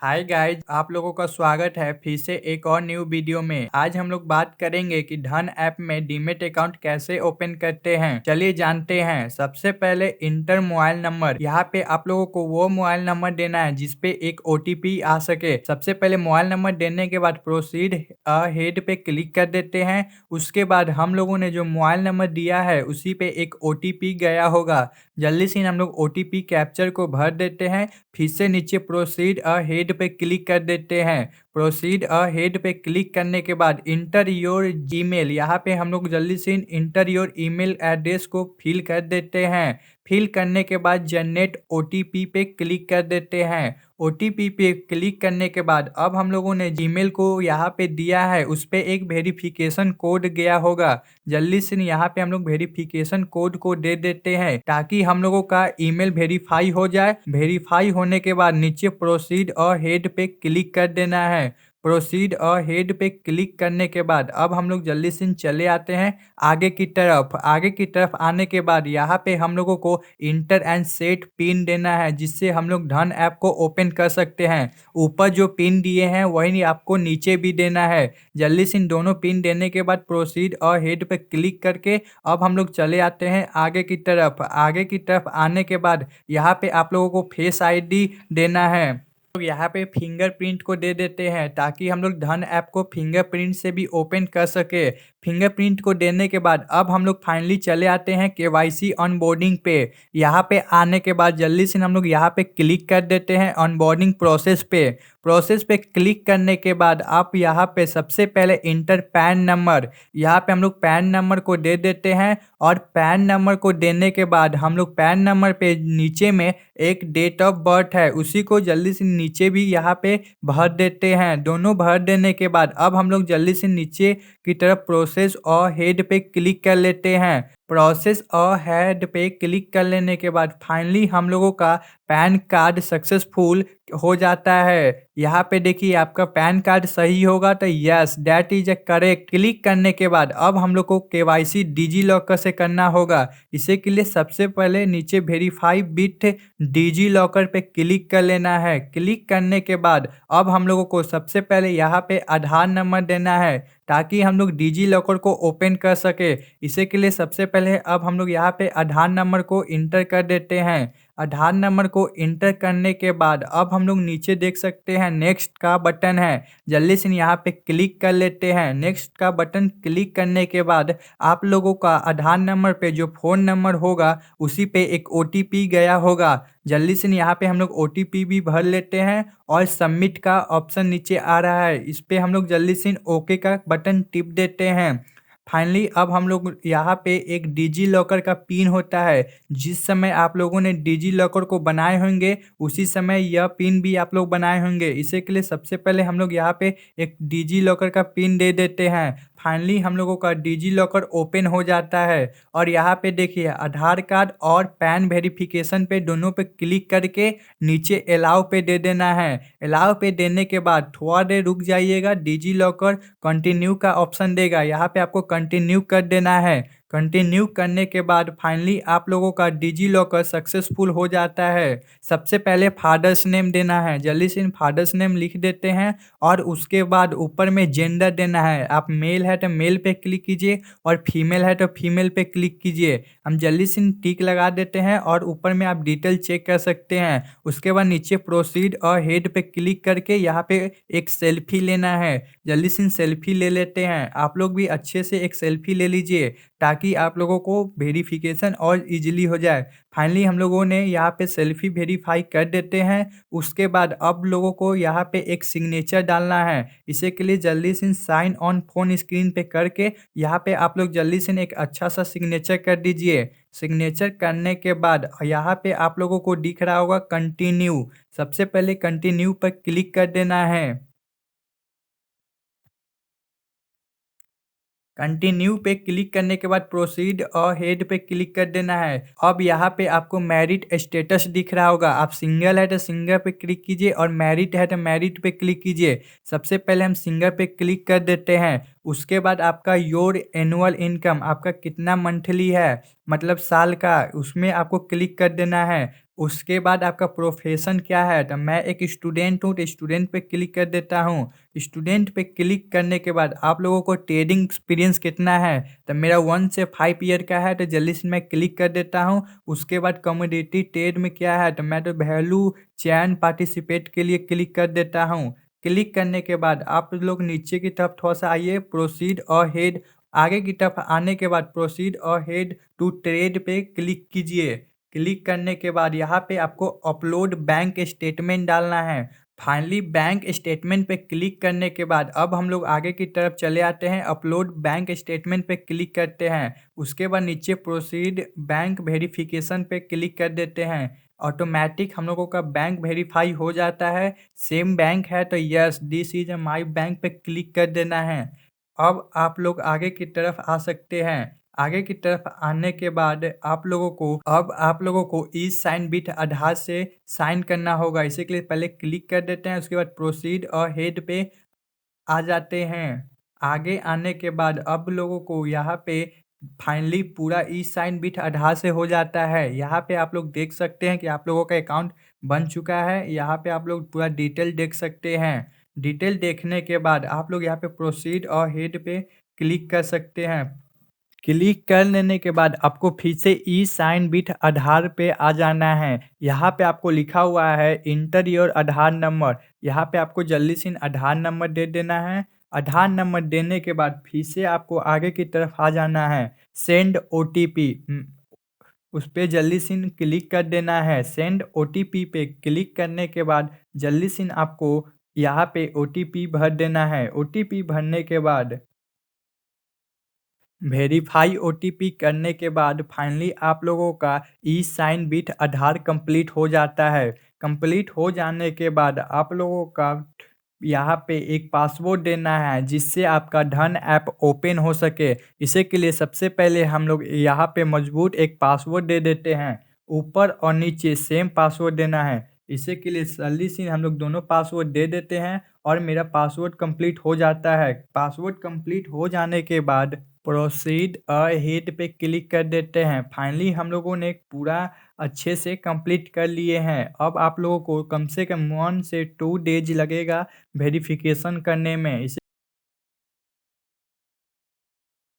Hi guys, आप लोगों का स्वागत है फिर से एक और न्यू वीडियो में। आज हम लोग बात करेंगे कि धन ऐप में डीमेट अकाउंट कैसे ओपन करते हैं। चलिए जानते हैं। सबसे पहले इंटर मोबाइल नंबर। यहाँ पे आप लोगों को वो मोबाइल नंबर देना है जिसपे एक ओटीपी आ सके। सबसे पहले मोबाइल नंबर देने के बाद प्रोसीड हेड पे क्लिक कर देते हैं। उसके बाद हम लोगों ने जो मोबाइल नंबर दिया है उसी पे एक ओटीपी गया होगा। जल्दी से हम लोग ओटीपी कैप्चर को भर देते हैं। फिर से नीचे प्रोसीड हेड पे क्लिक कर देते हैं। प्रोसीड हेड पे क्लिक करने के बाद इंटर योर जीमेल, यहाँ पे हम लोग जल्दी से इंटर योर ईमेल एड्रेस को फिल कर देते हैं। फिल करने के बाद जनरेट ओटीपी पे क्लिक कर देते हैं। ओटीपी पे क्लिक करने के बाद अब हम लोगों ने जीमेल को यहाँ पे दिया है, उस पे एक वेरिफिकेशन कोड गया होगा। जल्दी से यहाँ पे हम लोग वेरिफिकेशन कोड को दे देते हैं ताकि हम लोगों का ईमेल वेरीफाई हो जाए। वेरीफाई होने के बाद नीचे प्रोसीड और हेड पे क्लिक कर देना है। प्रोसीड और हेड पे क्लिक करने के बाद अब हम लोग जल्दी से चले आते हैं आगे की तरफ। आगे की तरफ आने के बाद यहाँ पे हम लोगों को इंटर एंड सेट पिन देना है जिससे हम लोग धन ऐप को ओपन कर सकते हैं। ऊपर जो पिन दिए हैं वही आपको नीचे भी देना है। जल्दी से इन दोनों पिन देने के बाद प्रोसीड और हेड पे क्लिक करके अब हम लोग चले आते हैं आगे की तरफ। आगे की तरफ आने के बाद यहाँ पे आप लोगों को फेस आईडी देना है। तो यहाँ पे फिंगरप्रिंट को दे देते हैं ताकि हम लोग धन ऐप को फिंगरप्रिंट से भी ओपन कर सके। फिंगरप्रिंट को देने के बाद अब हम लोग फाइनली चले आते हैं केवाईसी ऑनबोर्डिंग पे। यहाँ पे आने के बाद जल्दी से हम लोग यहाँ पे क्लिक कर देते हैं ऑनबोर्डिंग प्रोसेस पे। प्रोसेस पे क्लिक करने के बाद आप यहाँ पे सबसे पहले इंटर पैन नंबर, यहाँ पे हम लोग पैन नंबर को दे देते हैं। और पैन नंबर को देने के बाद हम लोग पैन नंबर पे नीचे में एक डेट ऑफ बर्थ है उसी को जल्दी से नीचे भी यहाँ पे भर देते हैं। दोनों भर देने के बाद अब हम लोग जल्दी से नीचे की तरफ प्रोसेस और हेड पे क्लिक कर लेते हैं। प्रोसेस और हेड पे क्लिक कर लेने के बाद फाइनली हम लोगों का पैन कार्ड सक्सेसफुल हो जाता है। यहाँ पे देखिए आपका पैन कार्ड सही होगा तो yes that is A correct. Click करने के बाद अब हम लोग को केवाईसी डिजी लॉकर से करना होगा। इसे के लिए सबसे पहले नीचे वेरीफाई विथ डिजी लॉकर पे क्लिक कर लेना है। क्लिक करने के बाद अब हम लोगों को सबसे पहले यहाँ पे आधार नंबर देना है ताकि हम लोग डिजी लॉकर को ओपन कर सके। इसे के लिए सबसे पहले अब हम लोग यहाँ पे आधार नंबर को इंटर कर देते हैं। आधार नंबर को इंटर करने के बाद अब हम लोग नीचे देख सकते हैं नेक्स्ट का बटन है, जल्दी से यहाँ पे क्लिक कर लेते हैं। नेक्स्ट का बटन क्लिक करने के बाद आप लोगों का आधार नंबर पे जो फ़ोन नंबर होगा उसी पे एक ओटीपी गया होगा। जल्दी से यहाँ पे हम लोग ओटीपी भी भर लेते हैं और सबमिट का ऑप्शन नीचे आ रहा है, इस पे हम लोग जल्दी से ओके का बटन टिप देते हैं। फाइनली अब हम लोग यहाँ पे एक डिजी लॉकर का पिन होता है, जिस समय आप लोगों ने डिजी लॉकर को बनाए होंगे उसी समय यह पिन भी आप लोग बनाए होंगे। इसे के लिए सबसे पहले हम लोग यहाँ पे एक डिजी लॉकर का पिन दे देते हैं। फाइनली हम लोगों का डिजी लॉकर ओपन हो जाता है और यहाँ पे देखिए आधार कार्ड और पैन वेरिफिकेशन पे दोनों पे क्लिक करके नीचे अलाउ पे दे देना है। अलाउ पे देने के बाद थोड़ा देर रुक जाइएगा, डिजी लॉकर कंटिन्यू का ऑप्शन देगा, यहाँ पे आपको कंटिन्यू कर देना है। कंटिन्यू करने के बाद फाइनली आप लोगों का डिजी लॉकर सक्सेसफुल हो जाता है। सबसे पहले फादर्स नेम देना है, जल्दी से फादर्स नेम लिख देते हैं और उसके बाद ऊपर में जेंडर देना है। आप मेल है तो मेल पे क्लिक कीजिए और फीमेल है तो फीमेल पे क्लिक कीजिए। हम जल्दी से टिक लगा देते हैं और ऊपर में आप डिटेल चेक कर सकते हैं। उसके बाद नीचे प्रोसीड और हेड पे क्लिक करके यहाँ पे एक सेल्फी लेना है, जल्दी से सेल्फी ले लेते हैं। आप लोग भी अच्छे से एक सेल्फी ले लीजिए ताकि आप लोगों को वेरिफिकेशन और इजीली हो जाए। फाइनली हम लोगों ने यहाँ पे सेल्फी वेरीफाई कर देते हैं। उसके बाद अब लोगों को यहाँ पे एक सिग्नेचर डालना है, इसे के लिए जल्दी से साइन ऑन फोन स्क्रीन पे करके यहाँ पे आप लोग जल्दी से एक अच्छा सा सिग्नेचर कर दीजिए। सिग्नेचर करने के बाद यहाँ पे आप लोगों को दिख रहा होगा कंटिन्यू, सबसे पहले कंटिन्यू पर क्लिक कर देना है। कंटिन्यू पे क्लिक करने के बाद प्रोसीड और हेड पे क्लिक कर देना है। अब यहाँ पे आपको मैरिट स्टेटस दिख रहा होगा, आप सिंगल है तो सिंगल पे क्लिक कीजिए और मैरिट है तो मैरिट पे क्लिक कीजिए। सबसे पहले हम सिंगल पे क्लिक कर देते हैं। उसके बाद आपका योर एनुअल इनकम आपका कितना मंथली है, मतलब साल का, उसमें आपको क्लिक कर देना है। उसके बाद आपका प्रोफेशन क्या है, तो मैं एक स्टूडेंट हूँ, तो स्टूडेंट पे क्लिक कर देता हूँ। स्टूडेंट पे क्लिक करने के बाद आप लोगों को ट्रेडिंग एक्सपीरियंस कितना है, तो मेरा 1 से 5 ईयर का है, तो जल्दी से मैं क्लिक कर देता हूँ। उसके बाद कमोडिटी ट्रेड में क्या है, तो मैं तो वैल्यू चैन पार्टिसिपेट के लिए क्लिक कर देता हूँ। क्लिक करने के बाद आप लोग नीचे की तरफ थोड़ा सा आइए, प्रोसीड और हेड, आगे की तरफ आने के बाद प्रोसीड और हेड टू ट्रेड पे क्लिक कीजिए। क्लिक करने के बाद यहाँ पे आपको अपलोड बैंक स्टेटमेंट डालना है। फाइनली बैंक स्टेटमेंट पे क्लिक करने के बाद अब हम लोग आगे की तरफ चले आते हैं, अपलोड बैंक स्टेटमेंट पे क्लिक करते हैं। उसके बाद नीचे प्रोसीड बैंक वेरिफिकेशन पे क्लिक कर देते हैं। ऑटोमेटिक हम लोगों का बैंक वेरीफाई हो जाता है। सेम बैंक है तो yes this is my bank पे क्लिक कर देना है। अब आप लोग आगे की तरफ आ सकते हैं। आगे की तरफ आने के बाद आप लोगों को ई साइन बिट आधार से साइन करना होगा। इसी के लिए पहले क्लिक कर देते हैं, उसके बाद प्रोसीड और हेड पे आ जाते हैं। आगे आने के बाद अब लोगों को यहाँ पे फाइनली पूरा ई साइन बिट आधार से हो जाता है। यहाँ पे आप लोग देख सकते हैं कि आप लोगों का अकाउंट बन चुका है। यहाँ पे आप लोग पूरा डिटेल देख सकते हैं। डिटेल देखने के बाद आप लोग यहाँ पे प्रोसीड और हेड पे क्लिक कर सकते हैं। क्लिक कर लेने के बाद आपको फिर से ई साइन बिट आधार पे आ जाना है। यहाँ पे आपको लिखा हुआ है इंटर योर आधार नंबर। यहाँ पे आपको जल्दी से आधार नंबर दे देना है। आधार नंबर देने के बाद फिर से आपको आगे की तरफ आ जाना है। सेंड ओटीपी, उस पर जल्दी से क्लिक कर देना है। सेंड ओटीपी पे क्लिक करने के बाद जल्दी से आपको यहाँ पे ओटीपी भर देना है। ओटीपी भरने के बाद वेरीफाई ओटीपी करने के बाद फाइनली आप लोगों का ई साइन बिट आधार कंप्लीट हो जाता है। कंप्लीट हो जाने के बाद आप लोगों का यहाँ पे एक पासवर्ड देना है जिससे आपका धन ऐप ओपन हो सके। इसी के लिए सबसे पहले हम लोग यहाँ पे मजबूत एक पासवर्ड दे देते हैं। ऊपर और नीचे सेम पासवर्ड देना है। इसी के लिए जल्दी से हम लोग दोनों पासवर्ड दे देते हैं और मेरा पासवर्ड कंप्लीट हो जाता है। पासवर्ड कंप्लीट हो जाने के बाद प्रोसीड अहेड पे क्लिक कर देते हैं। फाइनली हम लोगों ने पूरा अच्छे से कंप्लीट कर लिए हैं। अब आप लोगों को कम से कम 1 से 2 डेज लगेगा वेरिफिकेशन करने में। इसे